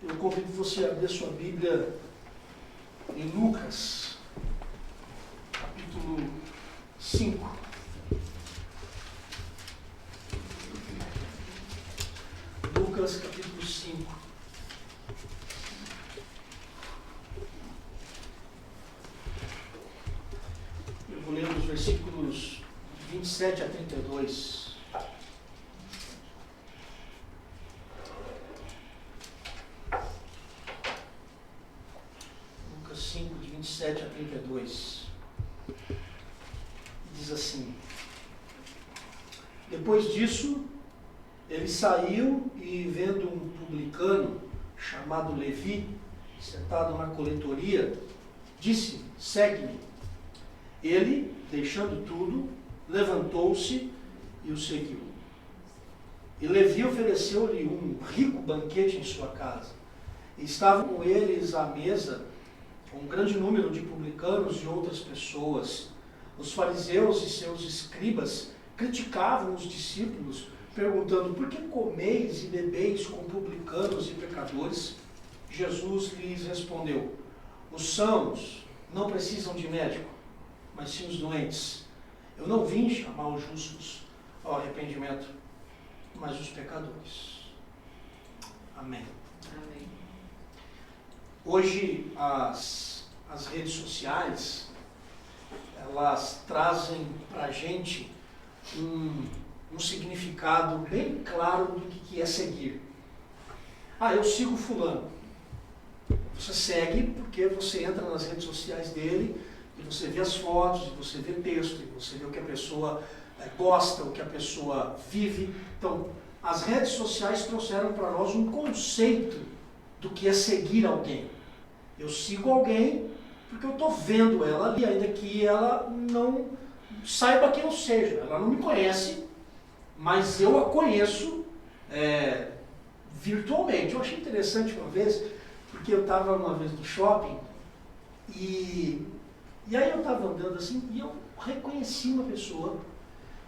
Eu convido você a abrir sua Bíblia em Lucas, capítulo 5. Lucas, capítulo 5. Eu vou ler os versículos 27 a 32. Lucas 5, de 27 a 32. Diz assim: Depois disso, ele saiu e, vendo um publicano chamado Levi, sentado na coletoria, disse: Segue-me. Ele, deixando tudo, levantou-se e o seguiu. E Levi ofereceu-lhe um rico banquete em sua casa. E estavam com eles à mesa um grande número de publicanos e outras pessoas. Os fariseus e seus escribas criticavam os discípulos, perguntando: por que comeis e bebeis com publicanos e pecadores? Jesus lhes respondeu: os sãos não precisam de médico, mas sim os doentes. Eu não vim chamar os justos ao arrependimento, mas os pecadores. Amém. Amém. Hoje as redes sociais, elas trazem para a gente um significado bem claro do que é seguir. Eu sigo fulano. Você segue porque você entra nas redes sociais dele e você vê as fotos, e você vê texto, e você vê o que a pessoa gosta, o que a pessoa vive. Então, as redes sociais trouxeram para nós um conceito do que é seguir alguém. Eu sigo alguém porque eu estou vendo ela ali, ainda que ela não saiba quem eu seja. Ela não me conhece, mas eu a conheço virtualmente. Eu achei interessante uma vez, porque eu estava uma vez no shopping e aí eu estava andando assim e eu reconheci uma pessoa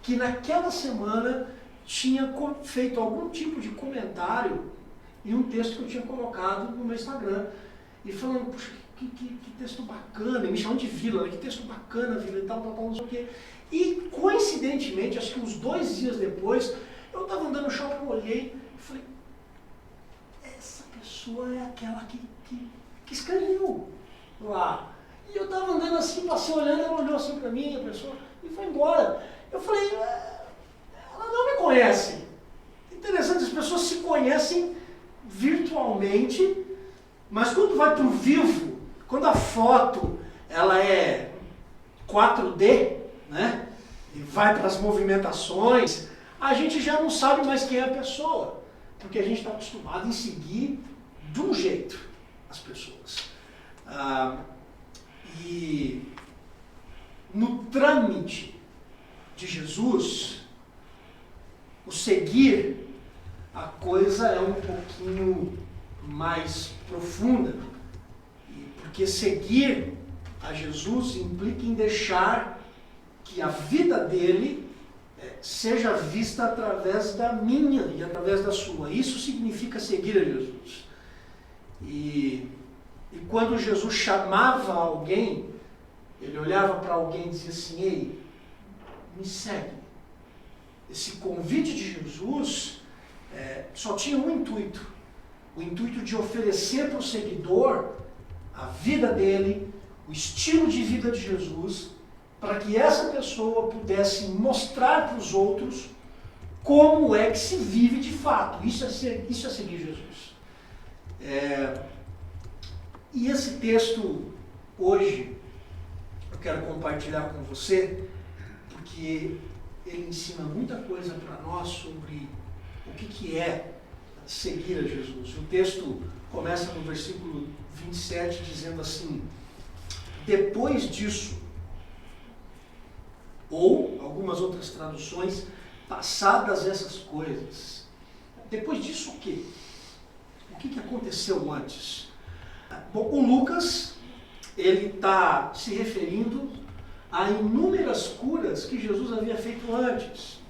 que naquela semana tinha feito algum tipo de comentário em um texto que eu tinha colocado no meu Instagram. E falando: puxa, que texto bacana, e me chamando de Vila, né? Que texto bacana, Vila, e tal, não sei o quê. E coincidentemente, acho que uns 2 dias depois, eu estava andando no shopping, eu olhei e falei: essa pessoa é aquela que escreveu lá. E eu estava andando assim, passei olhando, ela olhou assim para mim, a pessoa, e foi embora. Eu falei: ela não me conhece. Interessante, as pessoas se conhecem virtualmente, mas quando vai para o vivo, quando a foto ela é 4D, né, e vai para as movimentações, a gente já não sabe mais quem é a pessoa, porque a gente está acostumado em seguir de um jeito as pessoas. E no trâmite de Jesus, o seguir, a coisa é um pouquinho mais profunda, porque seguir a Jesus implica em deixar que a vida dele seja vista através da minha e através da sua. Isso significa seguir a Jesus. E quando Jesus chamava alguém, ele olhava para alguém e dizia assim: ei, me segue. Esse convite de Jesus só tinha um intuito. O intuito de oferecer para o seguidor a vida dele, o estilo de vida de Jesus, para que essa pessoa pudesse mostrar para os outros como é que se vive de fato. Isso é seguir Jesus. E esse texto, hoje, eu quero compartilhar com você, porque ele ensina muita coisa para nós sobre o que é seguir a Jesus. O texto começa no versículo 27 dizendo assim: depois disso, ou algumas outras traduções, passadas essas coisas. Depois disso o quê? O que aconteceu antes? Bom, o Lucas, ele está se referindo a inúmeras curas que Jesus havia feito antes.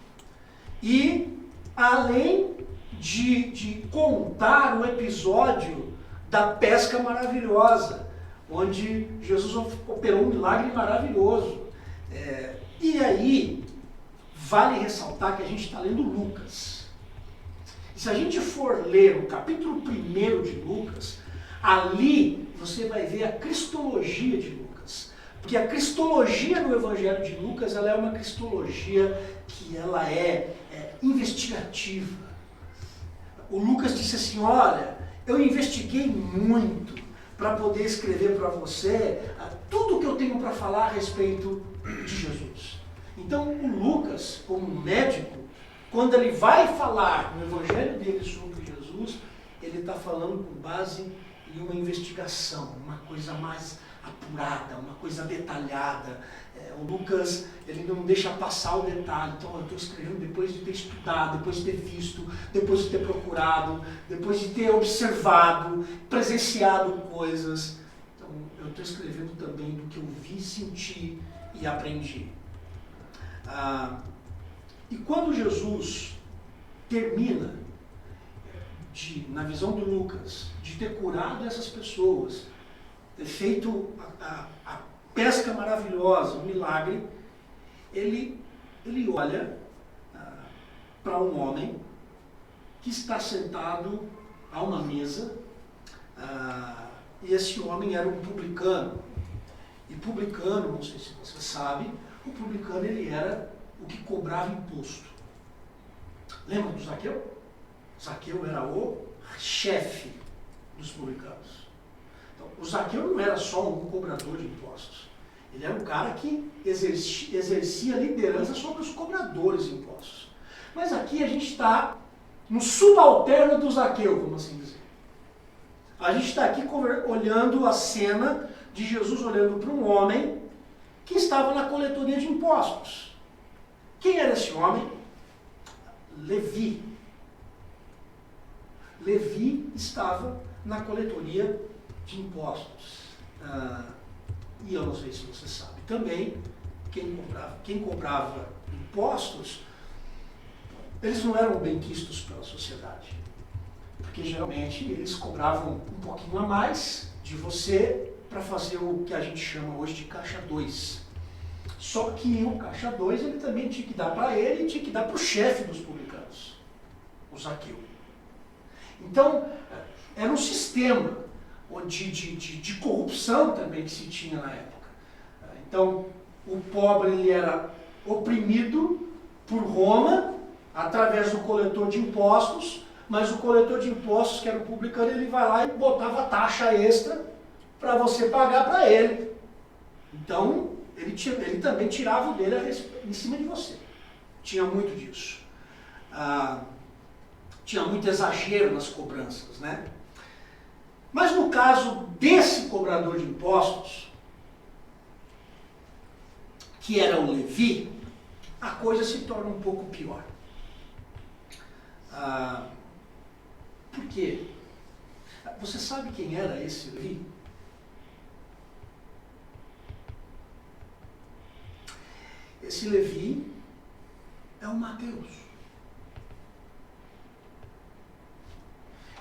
E além de contar o episódio da pesca maravilhosa, onde Jesus operou um milagre maravilhoso. E aí, vale ressaltar que a gente está lendo Lucas. E se a gente for ler o capítulo 1 de Lucas, ali você vai ver a cristologia de Lucas. Porque a cristologia no Evangelho de Lucas, ela é uma cristologia que ela é investigativa. O Lucas disse assim, olha, eu investiguei muito para poder escrever para você tudo o que eu tenho para falar a respeito de Jesus. Então, o Lucas, como médico, quando ele vai falar no Evangelho dele sobre Jesus, ele está falando com base em uma investigação, uma coisa mais apurada, uma coisa detalhada. O Lucas, ele não deixa passar o detalhe. Então, eu estou escrevendo depois de ter estudado, depois de ter visto, depois de ter procurado, depois de ter observado, presenciado coisas. Então, eu estou escrevendo também do que eu vi, senti e aprendi. E quando Jesus termina, na visão do Lucas, de ter curado essas pessoas, ter feito a pesca maravilhosa, o milagre, ele olha para um homem que está sentado a uma mesa, e esse homem era um publicano. E publicano, não sei se você sabe, o publicano ele era o que cobrava imposto. Lembra do Zaqueu? Zaqueu era o chefe dos publicanos. Então, o Zaqueu não era só um cobrador de impostos. Ele era um cara que exercia liderança sobre os cobradores de impostos. Mas aqui a gente está no subalterno do Zaqueu, como assim dizer. A gente está aqui olhando a cena de Jesus olhando para um homem que estava na coletoria de impostos. Quem era esse homem? Levi. Levi estava na coletoria de impostos. E eu não sei se você sabe também, quem cobrava impostos, eles não eram bem quistos pela sociedade. Porque geralmente eles cobravam um pouquinho a mais de você para fazer o que a gente chama hoje de caixa 2. Só que o caixa 2 ele também tinha que dar para ele e tinha que dar para o chefe dos publicanos, o Zaqueu. Então, era um sistema de corrupção também que se tinha na época. Então, o pobre ele era oprimido por Roma através do coletor de impostos, mas o coletor de impostos, que era o publicano, ele vai lá e botava taxa extra para você pagar para ele. Então, ele também tirava o dele em cima de você. Tinha muito disso. Tinha muito exagero nas cobranças, né? Mas no caso desse cobrador de impostos, que era o Levi, a coisa se torna um pouco pior. Por quê? Você sabe quem era esse Levi? Esse Levi é o Mateus.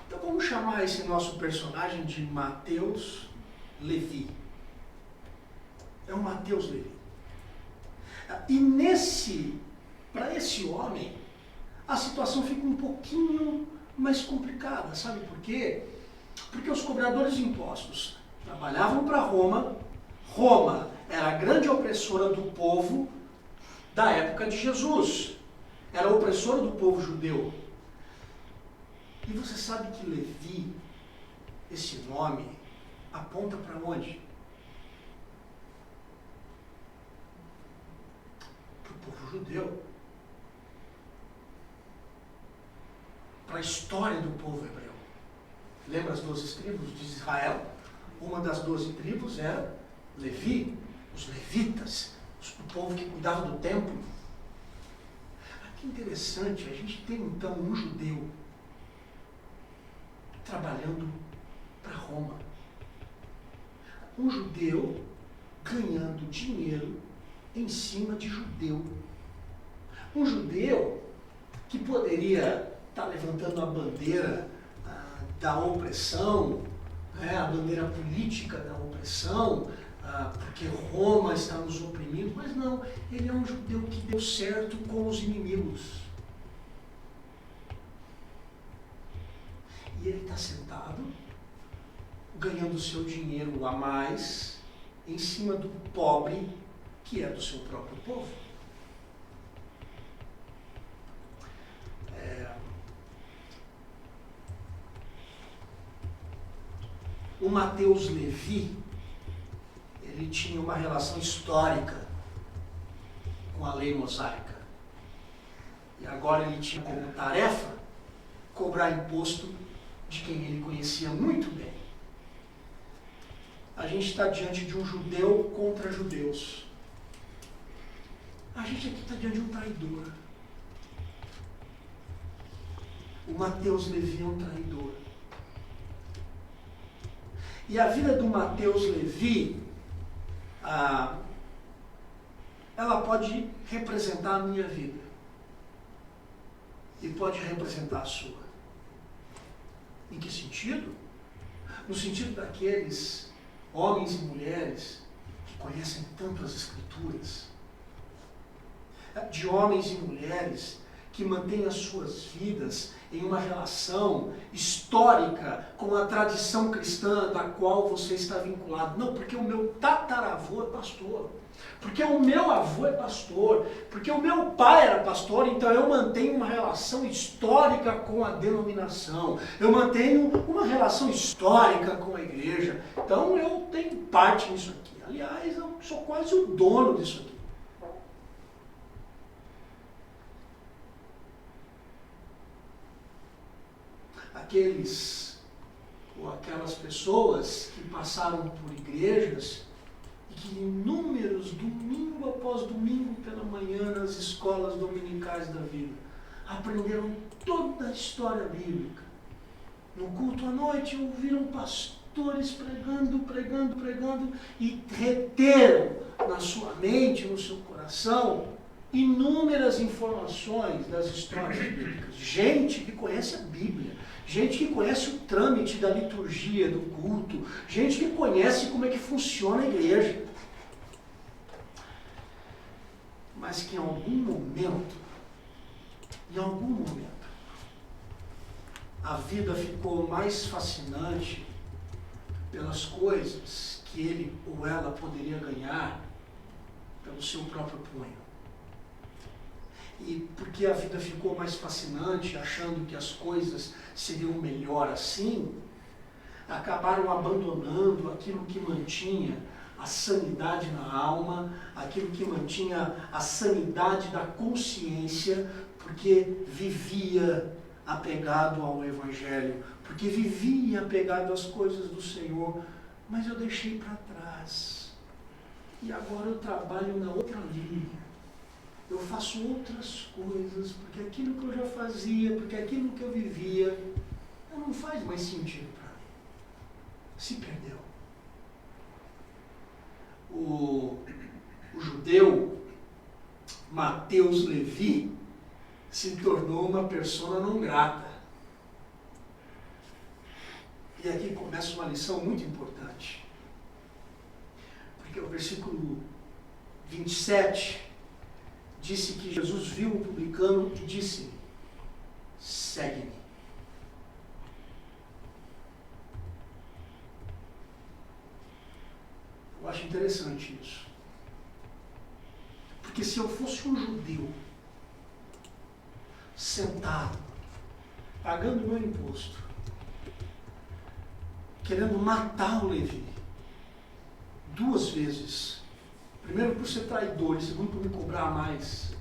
Então vamos chamar esse nosso personagem de Mateus Levi. É o Mateus Levi. E para esse homem, a situação fica um pouquinho mais complicada. Sabe por quê? Porque os cobradores de impostos trabalhavam para Roma. Roma era a grande opressora do povo da época de Jesus. Era a opressora do povo judeu. E você sabe que Levi, esse nome, aponta para onde? Para o povo judeu. Para a história do povo hebreu. Lembra as 12 tribos de Israel? Uma das 12 tribos era Levi, os levitas, o povo que cuidava do templo. Que interessante, a gente tem então um judeu trabalhando para Roma. Um judeu ganhando dinheiro em cima de judeu. Um judeu que poderia está levantando a bandeira da opressão, né, a bandeira política da opressão, porque Roma está nos oprimindo, mas não, ele é um judeu que deu certo com os inimigos. E ele está sentado, ganhando seu dinheiro a mais, em cima do pobre, que é do seu próprio povo. O Mateus Levi, ele tinha uma relação histórica com a lei mosaica. E agora ele tinha como tarefa cobrar imposto de quem ele conhecia muito bem. A gente está diante de um judeu contra judeus. A gente aqui está diante de um traidor. O Mateus Levi é um traidor. E a vida do Mateus Levi, ela pode representar a minha vida. E pode representar a sua. Em que sentido? No sentido daqueles homens e mulheres que conhecem tanto as Escrituras. De homens e mulheres que mantêm as suas vidas em uma relação histórica com a tradição cristã da qual você está vinculado. Não, porque o meu tataravô é pastor, porque o meu avô é pastor, porque o meu pai era pastor, então eu mantenho uma relação histórica com a denominação, eu mantenho uma relação histórica com a igreja, então eu tenho parte nisso aqui. Aliás, eu sou quase o dono disso aqui. Aqueles ou aquelas pessoas que passaram por igrejas e que inúmeros, domingo após domingo pela manhã, nas escolas dominicais da vida, aprenderam toda a história bíblica. No culto à noite ouviram pastores pregando e reteram na sua mente, no seu coração, inúmeras informações das histórias bíblicas. Gente que conhece a Bíblia. Gente que conhece o trâmite da liturgia, do culto. Gente que conhece como é que funciona a igreja. Mas que em algum momento, a vida ficou mais fascinante pelas coisas que ele ou ela poderia ganhar pelo seu próprio punho. E porque a vida ficou mais fascinante, achando que as coisas seriam melhor assim, acabaram abandonando aquilo que mantinha a sanidade na alma, aquilo que mantinha a sanidade da consciência, porque vivia apegado ao Evangelho, porque vivia apegado às coisas do Senhor, mas eu deixei para trás. E agora eu trabalho na outra linha. Eu faço outras coisas, porque aquilo que eu já fazia, porque aquilo que eu vivia, não faz mais sentido para mim. Se perdeu. O judeu Mateus Levi se tornou uma persona não grata. E aqui começa uma lição muito importante. Porque o versículo 27 disse que Jesus viu o publicano e disse: segue-me. Eu acho interessante isso. Porque se eu fosse um judeu, sentado, pagando meu imposto, querendo matar o Levi, 2 vezes, primeiro por ser traidor e segundo por me cobrar mais,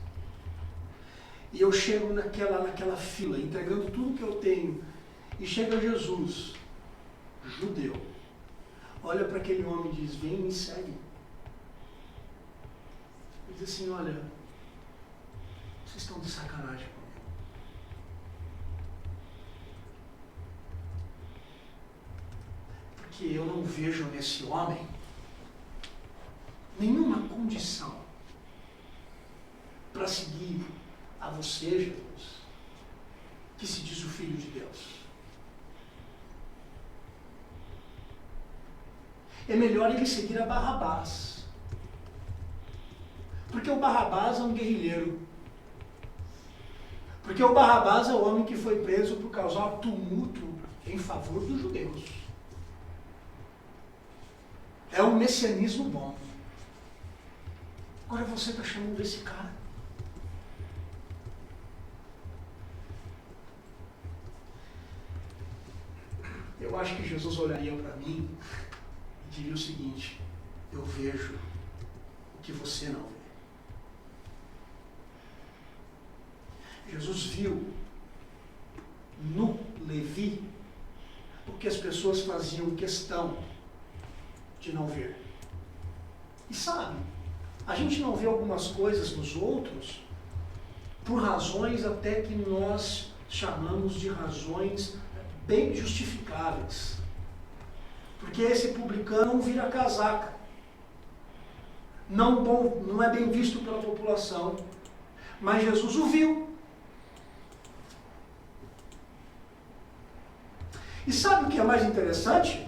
e eu chego naquela fila, entregando tudo que eu tenho, e chega Jesus, judeu, olha para aquele homem e diz: vem e me segue. Ele diz assim: olha, vocês estão de sacanagem comigo. Porque eu não vejo nesse homem nenhuma condição para seguir a você, Jesus. que se diz o Filho de Deus. É melhor ele seguir a Barrabás. Porque o Barrabás é um guerrilheiro. Porque o Barrabás é o homem que foi preso por causar tumulto em favor dos judeus. É um messianismo bom. Agora você está chamando esse cara. Eu acho que Jesus olharia para mim e diria o seguinte: eu vejo o que você não vê. Jesus viu no Levi o que as pessoas faziam questão de não ver. E sabe, a gente não vê algumas coisas nos outros por razões até que nós chamamos de razões bem justificáveis. Porque esse publicano não vira casaca. Não é bem visto pela população. Mas Jesus o viu. E sabe o que é mais interessante?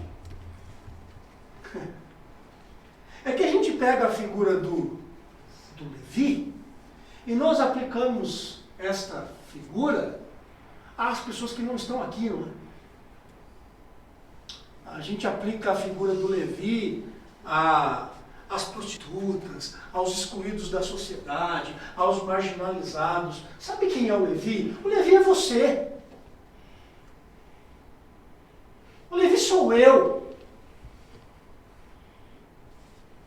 É que a gente pega a figura do Levi e nós aplicamos esta figura às pessoas que não estão aqui, não é? A gente aplica a figura do Levi às prostitutas, aos excluídos da sociedade, aos marginalizados. Sabe quem é o Levi? O Levi é você. O Levi sou eu.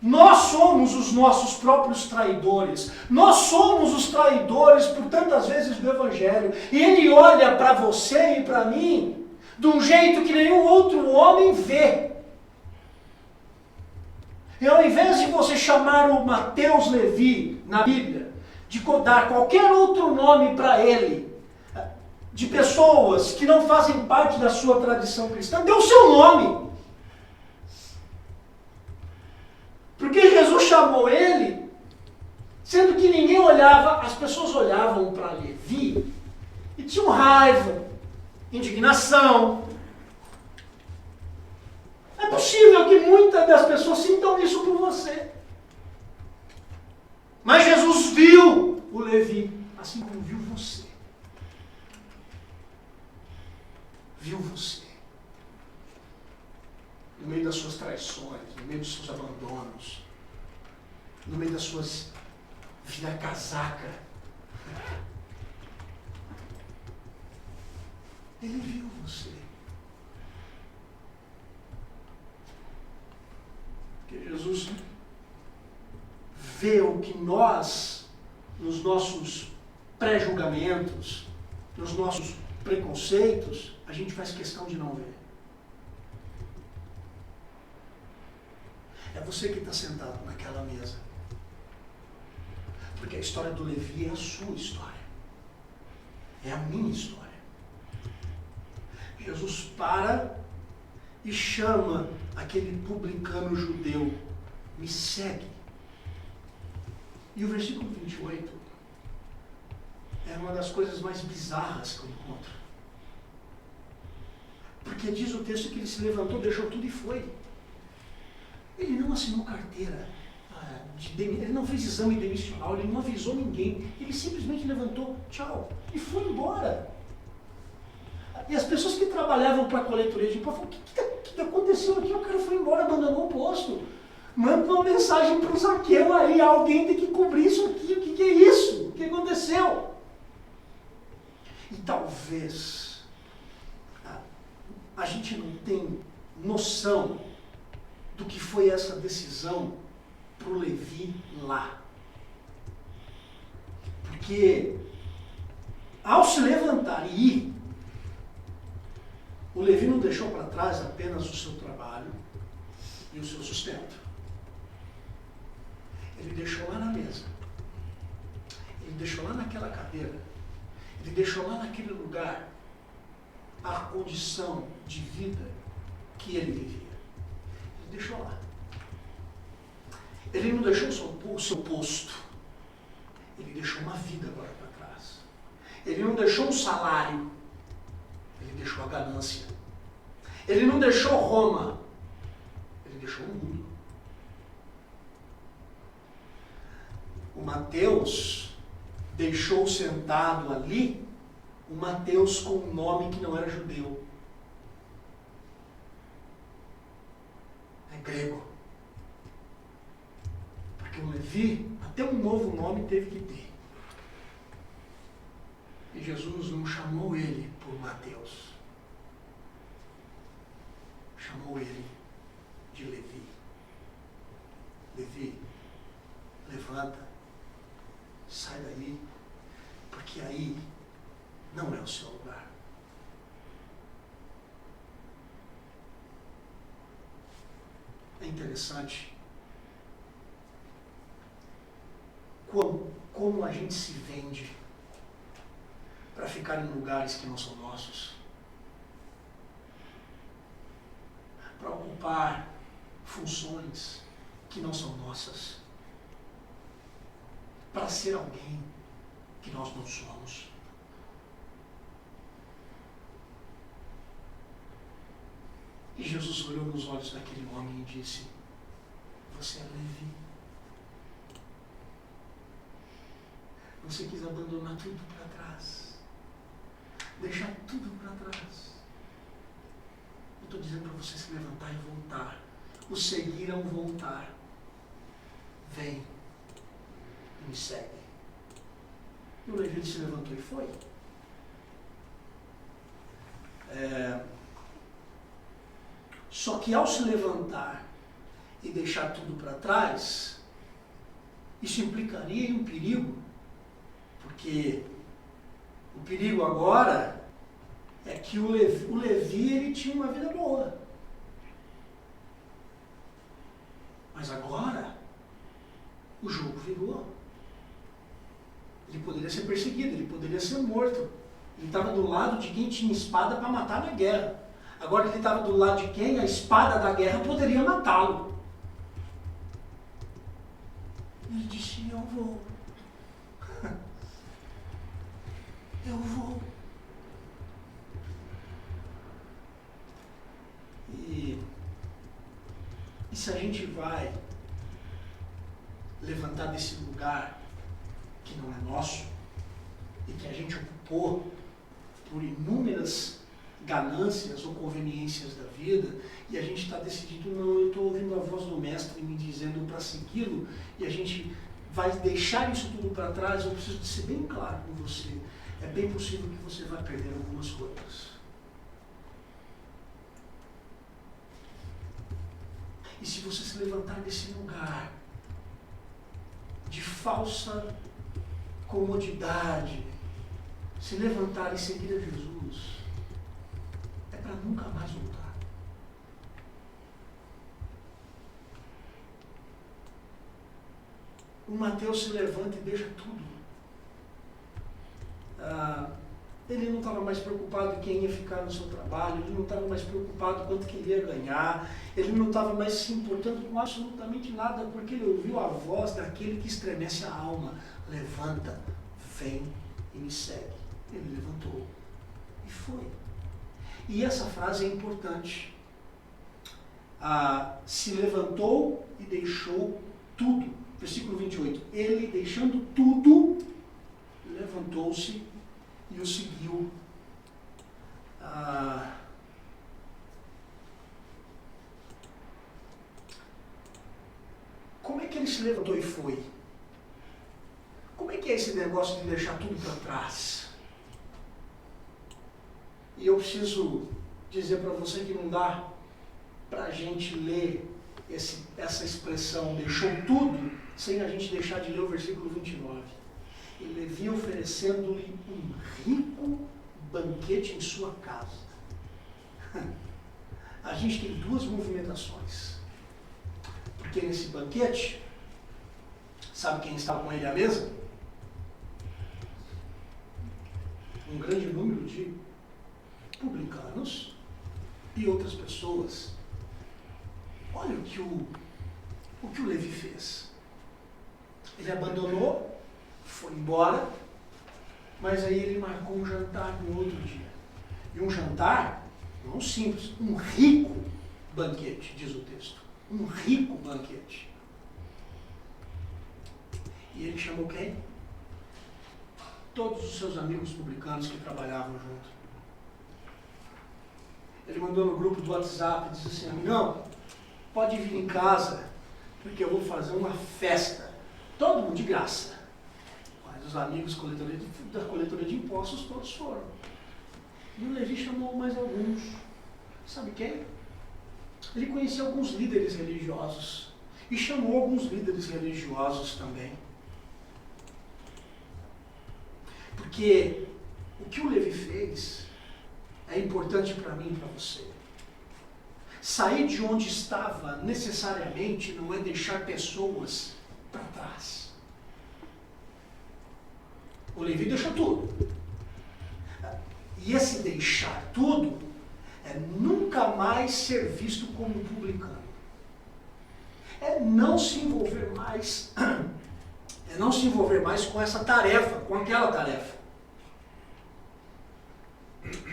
Nós somos os nossos próprios traidores. Nós somos os traidores por tantas vezes do Evangelho. E ele olha para você e para mim de um jeito que nenhum outro homem vê. E ao invés de você chamar o Mateus Levi na Bíblia, de dar qualquer outro nome para ele, de pessoas que não fazem parte da sua tradição cristã, dê o seu nome. Porque Jesus chamou ele, sendo que ninguém olhava, as pessoas olhavam para Levi e tinham raiva, indignação. É possível que muitas das pessoas sintam isso por você. Mas Jesus viu o Levi, assim como viu você. Viu você. No meio das suas traições, no meio dos seus abandonos, no meio das suas vida casaca. Ele viu você. Porque Jesus vê o que nós, nos nossos pré-julgamentos, nos nossos preconceitos, a gente faz questão de não ver. É você que está sentado naquela mesa. Porque a história do Levi é a sua história. É a minha história. Jesus para e chama aquele publicano judeu. Me segue. E o versículo 28 é uma das coisas mais bizarras que eu encontro. Porque diz o texto que ele se levantou, deixou tudo e foi. Ele não assinou carteira, ele não fez exame demissional, ele não avisou ninguém, ele simplesmente levantou, tchau, e foi embora. E as pessoas que trabalhavam para a coletoria de imposto falaram, o que aconteceu aqui? O cara foi embora, abandonou o posto. Manda uma mensagem para o Zaqueu aí, alguém tem que cobrir isso aqui, o que é isso? O que aconteceu? E talvez a gente não tem noção do que foi essa decisão para o Levi lá. Porque ao se levantar e ir, o Levi não deixou para trás apenas o seu trabalho e o seu sustento. Ele deixou lá na mesa. Ele deixou lá naquela cadeira. Ele deixou lá naquele lugar a condição de vida que ele vivia. Ele deixou lá. Ele não deixou o seu posto. Ele deixou uma vida agora para trás. Ele não deixou um salário. Ele deixou a ganância. Ele não deixou Roma, ele deixou o mundo. O Mateus deixou sentado ali o Mateus com um nome que não era judeu. É grego. Porque o Levi, até um novo nome teve que ter. E Jesus não chamou ele por Mateus. Chamou ele de Levi. Levi, levanta, sai daí, porque aí não é o seu lugar. É interessante como a gente se vende para ficar em lugares que não são nossos, para ocupar funções que não são nossas, para ser alguém que nós não somos. E Jesus olhou nos olhos daquele homem e disse: você é Levi. Você quis abandonar tudo para trás, deixar tudo para trás. Eu estou dizendo para você se levantar e voltar. O seguir é um voltar. Vem e me segue. E o Levi se levantou e foi. Só que ao se levantar e deixar tudo para trás, isso implicaria em um perigo. Porque o perigo agora é que o Levi ele tinha uma vida boa. Mas agora o jogo virou. Ele poderia ser perseguido, ele poderia ser morto. Ele estava do lado de quem tinha espada para matar na guerra. Agora ele estava do lado de quem a espada da guerra poderia matá-lo. Ele disse: eu vou. Eu vou. E se a gente vai levantar desse lugar que não é nosso e que a gente ocupou por inúmeras ganâncias ou conveniências da vida, e a gente está decidido: não, eu estou ouvindo a voz do mestre me dizendo para segui-lo, e a gente vai deixar isso tudo para trás. Eu preciso de ser bem claro com você: é bem possível que você vá perder algumas coisas. E se você se levantar desse lugar de falsa comodidade, se levantar e seguir a Jesus, é para nunca mais voltar. O Mateus se levanta e deixa tudo. Ele não estava mais preocupado em quem ia ficar no seu trabalho, ele não estava mais preocupado quanto que ele ia ganhar, ele não estava mais se importando com absolutamente nada, porque ele ouviu a voz daquele que estremece a alma: levanta, vem e me segue. Ele levantou e foi. E essa frase é importante. Se levantou e deixou tudo. Versículo 28. Ele, deixando tudo, levantou-se e o seguiu. Como é que ele se levantou e foi? Como é que é esse negócio de deixar tudo para trás? E eu preciso dizer para você que não dá para a gente ler essa expressão, deixou tudo, sem a gente deixar de ler o versículo 29. E Levi oferecendo-lhe um rico banquete em sua casa. A gente tem duas movimentações. Porque nesse banquete, sabe quem estava com ele à mesa? Um grande número de publicanos e outras pessoas. Olha o que o Levi fez. Ele abandonou, foi embora, mas aí ele marcou um jantar no outro dia. E um jantar, não simples, um rico banquete, diz o texto. Um rico banquete. E ele chamou quem? Todos os seus amigos publicanos que trabalhavam junto. Ele mandou no grupo do WhatsApp, disse assim, amigão, pode vir em casa, porque eu vou fazer uma festa. Todo mundo de graça. Mas os amigos da coletoria de impostos todos foram. E o Levi chamou mais alguns. Sabe quem? Ele conhecia alguns líderes religiosos. E chamou alguns líderes religiosos também. Porque o que o Levi fez é importante para mim e para você. Sair de onde estava necessariamente não é deixar pessoas para trás. O Levi deixou tudo. E esse deixar tudo é nunca mais ser visto como um publicano. É não se envolver mais, com essa tarefa, com aquela tarefa.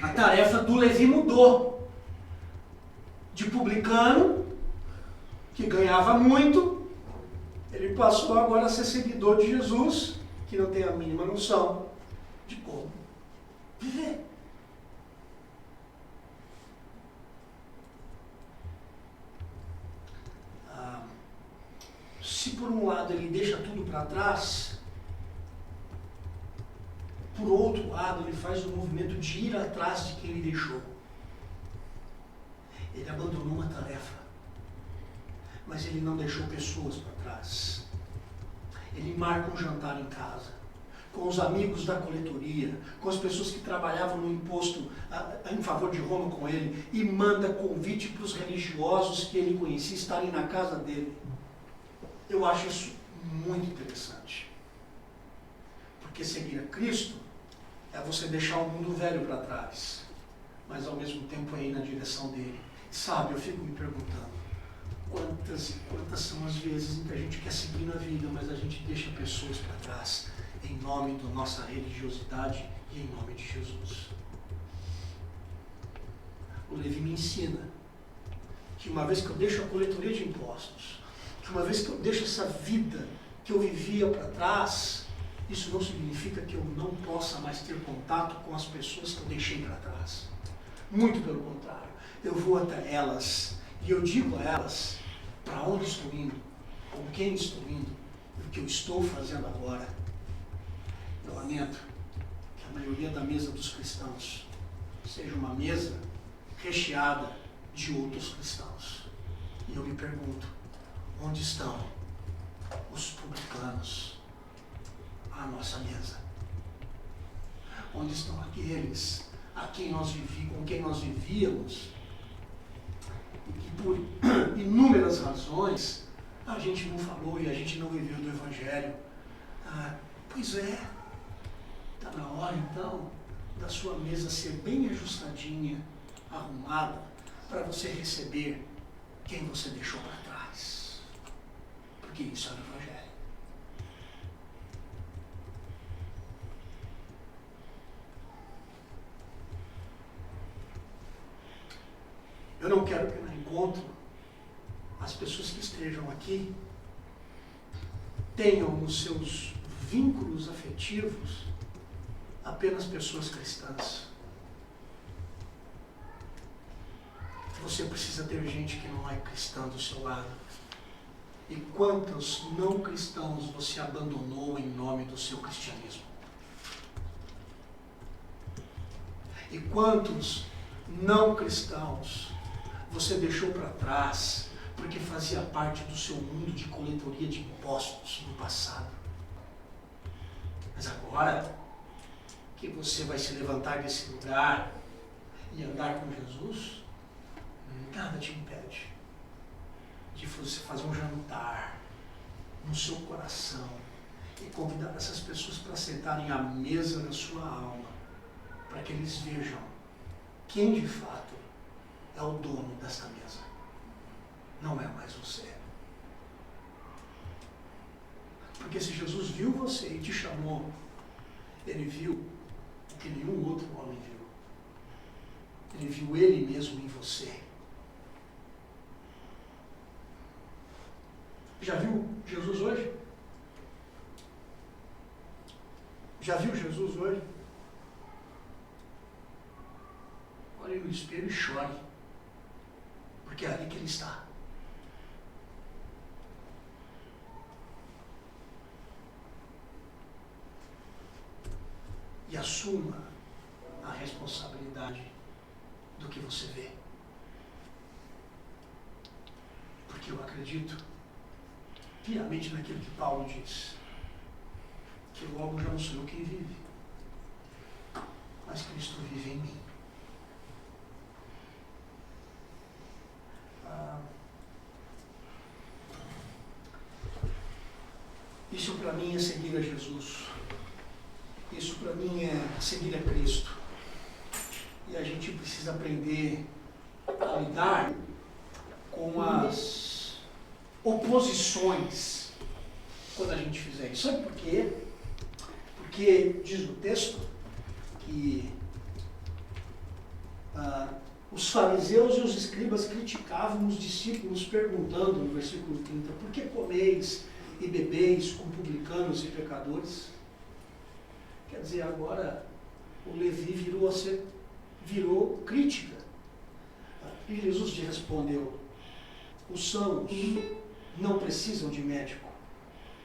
A tarefa do Levi mudou. De publicano, que ganhava muito, ele passou agora a ser seguidor de Jesus, que não tem a mínima noção de como viver. Se por um lado ele deixa tudo para trás, por outro lado ele faz o movimento de ir atrás de quem ele deixou. Ele abandonou uma tarefa, mas ele não deixou pessoas para trás. Ele marca um jantar em casa, com os amigos da coletoria, com as pessoas que trabalhavam no imposto em favor de Roma com ele, e manda convite para os religiosos que ele conhecia estarem na casa dele. Eu acho isso muito interessante. Porque seguir a Cristo é você deixar o mundo velho para trás, mas ao mesmo tempo é ir na direção dele. Sabe, eu fico me perguntando, quantas são as vezes em que a gente quer seguir na vida, mas a gente deixa pessoas para trás, em nome da nossa religiosidade e em nome de Jesus. O Levi me ensina que uma vez que eu deixo a coletoria de impostos, que uma vez que eu deixo essa vida que eu vivia para trás, isso não significa que eu não possa mais ter contato com as pessoas que eu deixei para trás. Muito pelo contrário. Eu vou até elas e eu digo a elas para onde estou indo, com quem estou indo, e o que eu estou fazendo agora. Eu lamento que a maioria da mesa dos cristãos seja uma mesa recheada de outros cristãos. E eu me pergunto, onde estão os publicanos à nossa mesa? Onde estão aqueles com quem nós vivíamos e que por inúmeras razões a gente não falou e a gente não viveu do Evangelho? Pois é, está na hora então da sua mesa ser bem ajustadinha, arrumada, para você receber quem você deixou para trás. Porque isso é o Evangelho. Eu não quero que no encontro as pessoas que estejam aqui tenham nos seus vínculos afetivos apenas pessoas cristãs. Você precisa ter gente que não é cristã do seu lado. E quantos não cristãos você abandonou em nome do seu cristianismo? E quantos não cristãos você deixou para trás porque fazia parte do seu mundo de coletoria de impostos no passado? Mas agora que você vai se levantar desse lugar e andar com Jesus, nada te impede de você fazer um jantar no seu coração e convidar essas pessoas para sentarem à mesa da sua alma, para que eles vejam quem de fato é o dono dessa mesa. Não é mais você. Porque se Jesus viu você e te chamou, ele viu o que nenhum outro homem viu. Ele viu Ele mesmo em você. Já viu Jesus hoje? Já viu Jesus hoje? Olhe no espelho e chore, porque é ali que Ele está. E assuma a responsabilidade do que você vê. Porque eu acredito piamente naquilo que Paulo diz, que logo já não sou eu quem vive, mas Cristo vive em mim. Isso para mim é seguir a Jesus. Isso para mim é seguir a Cristo. E a gente precisa aprender a lidar com as oposições quando a gente fizer isso. Sabe por quê? Porque diz no texto que os fariseus e os escribas criticavam os discípulos perguntando no versículo 30, por que comeis e bebeis com publicanos e pecadores? Quer dizer, agora o Levi virou crítica. E Jesus lhe respondeu, os sãos não precisam de médico,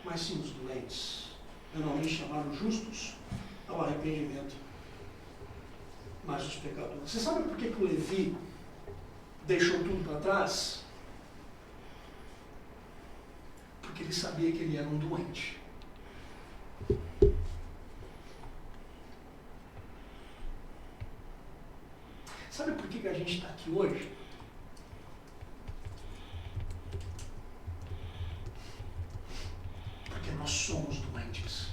mas sim os doentes. Eu não lhes chamaram justos ao arrependimento, mas os pecadores. Você sabe por que o Levi deixou tudo para trás? Porque ele sabia que ele era um doente. Sabe por que a gente está aqui hoje? Porque nós somos doentes.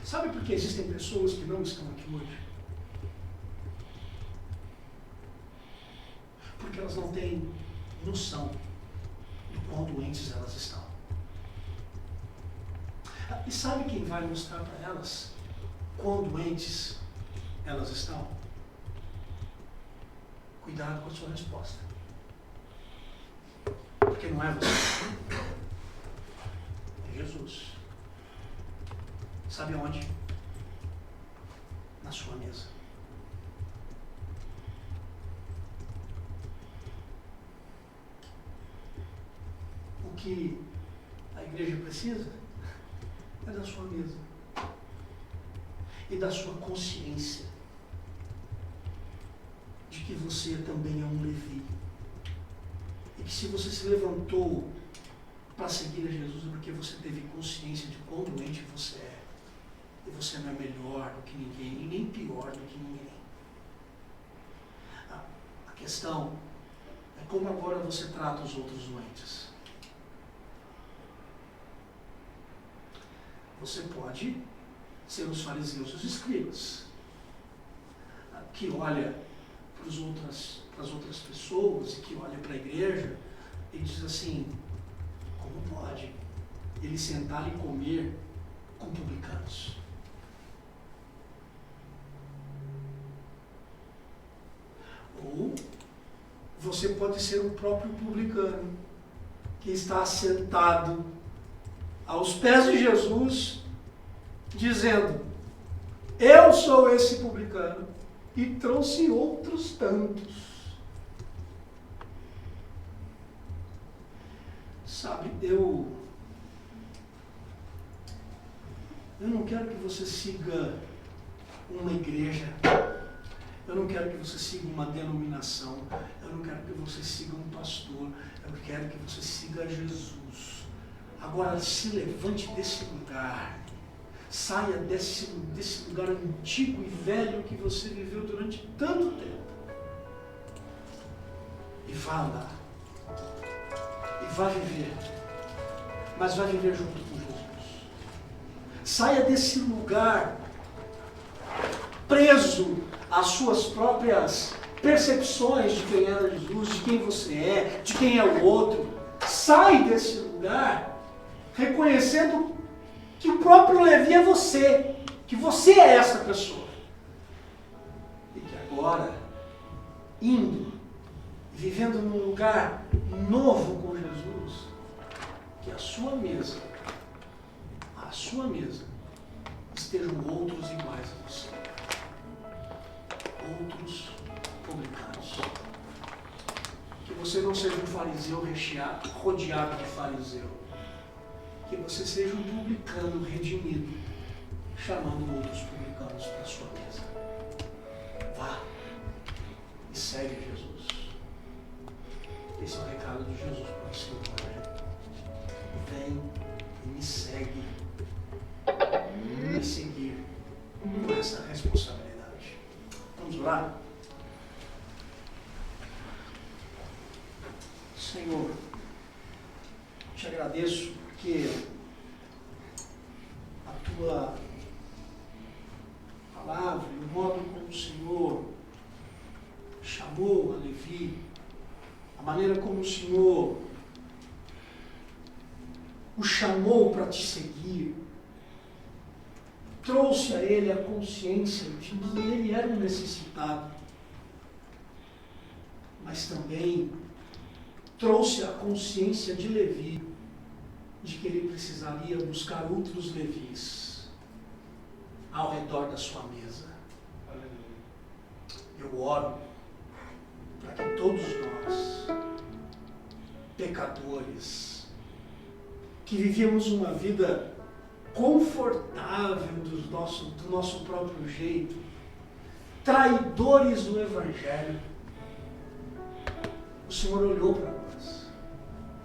Sabe por que existem pessoas que não estão aqui hoje? Porque elas não têm noção do quão doentes elas estão. E sabe quem vai mostrar para elas quão doentes elas estão? Cuidado com a sua resposta. Porque não é você. É Jesus. Sabe onde? Na sua mesa. O que a igreja precisa é da sua mesa e da sua consciência de que você também é um Levi e que se você se levantou para seguir a Jesus é porque você teve consciência de quão doente você é e você não é melhor do que ninguém e nem pior do que ninguém. A questão é como agora você trata os outros doentes. Você pode ser os fariseus e os escribas, que olha para as outras pessoas e que olha para a igreja e diz assim, como pode ele sentar e comer com publicanos? Ou você pode ser o próprio publicano que está sentado aos pés de Jesus, dizendo, eu sou esse publicano e trouxe outros tantos. Sabe, eu não quero que você siga uma igreja, eu não quero que você siga uma denominação, eu não quero que você siga um pastor, eu quero que você siga Jesus. Agora se levante desse lugar, saia desse lugar antigo e velho que você viveu durante tanto tempo e vá andar, e vá viver, mas vá viver junto com Jesus. Saia desse lugar preso às suas próprias percepções de quem era Jesus, de quem você é, de quem é o outro. Sai desse lugar reconhecendo que o próprio Levi é você. que você é essa pessoa. E que agora, indo, vivendo num lugar novo com Jesus, que a sua mesa estejam outros iguais a você. Outros publicanos. Que você não seja um fariseu rodeado de fariseu. Que você seja um publicano redimido, chamando outros publicanos para a sua mesa. Vá e segue Jesus. Esse é o recado de Jesus para você hoje. Vem e me segue. Me seguir com essa responsabilidade. Vamos orar? Senhor, te agradeço porque a tua palavra e o modo como o Senhor chamou a Levi, a maneira como o Senhor o chamou para te seguir, trouxe a ele a consciência de que ele era um necessitado, mas também trouxe a consciência de Levi, de que ele precisaria buscar outros Levis ao redor da sua mesa. Eu oro para que todos nós, pecadores, que vivíamos uma vida confortável do nosso próprio jeito, traidores do Evangelho, o Senhor olhou para nós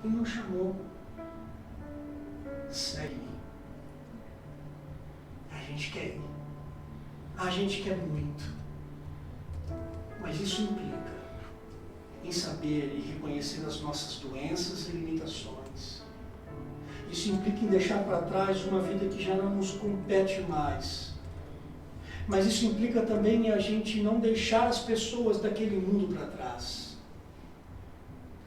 e nos chamou. Segue-me. A gente quer ir. A gente quer muito. Mas isso implica em saber e reconhecer as nossas doenças e limitações. Isso implica em deixar para trás uma vida que já não nos compete mais. Mas isso implica também em a gente não deixar as pessoas daquele mundo para trás.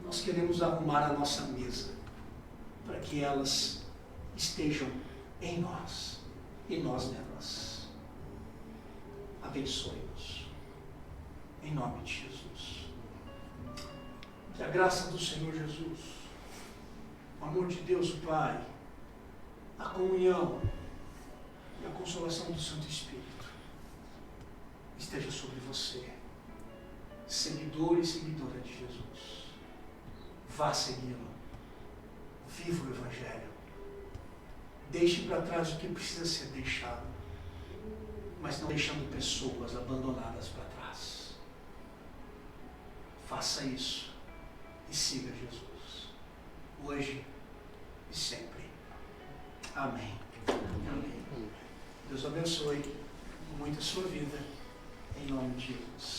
Nós queremos arrumar a nossa mesa para que elas estejam em nós e nós nelas. Abençoe-nos. Em nome de Jesus. Que a graça do Senhor Jesus, o amor de Deus, o Pai, a comunhão e a consolação do Santo Espírito esteja sobre você, seguidor e seguidora de Jesus. Vá segui-lo. Viva o Evangelho. Deixe para trás o que precisa ser deixado, mas não deixando pessoas abandonadas para trás. Faça isso e siga Jesus, hoje e sempre. Amém. Amém. Deus abençoe muito a sua vida, em nome de Jesus.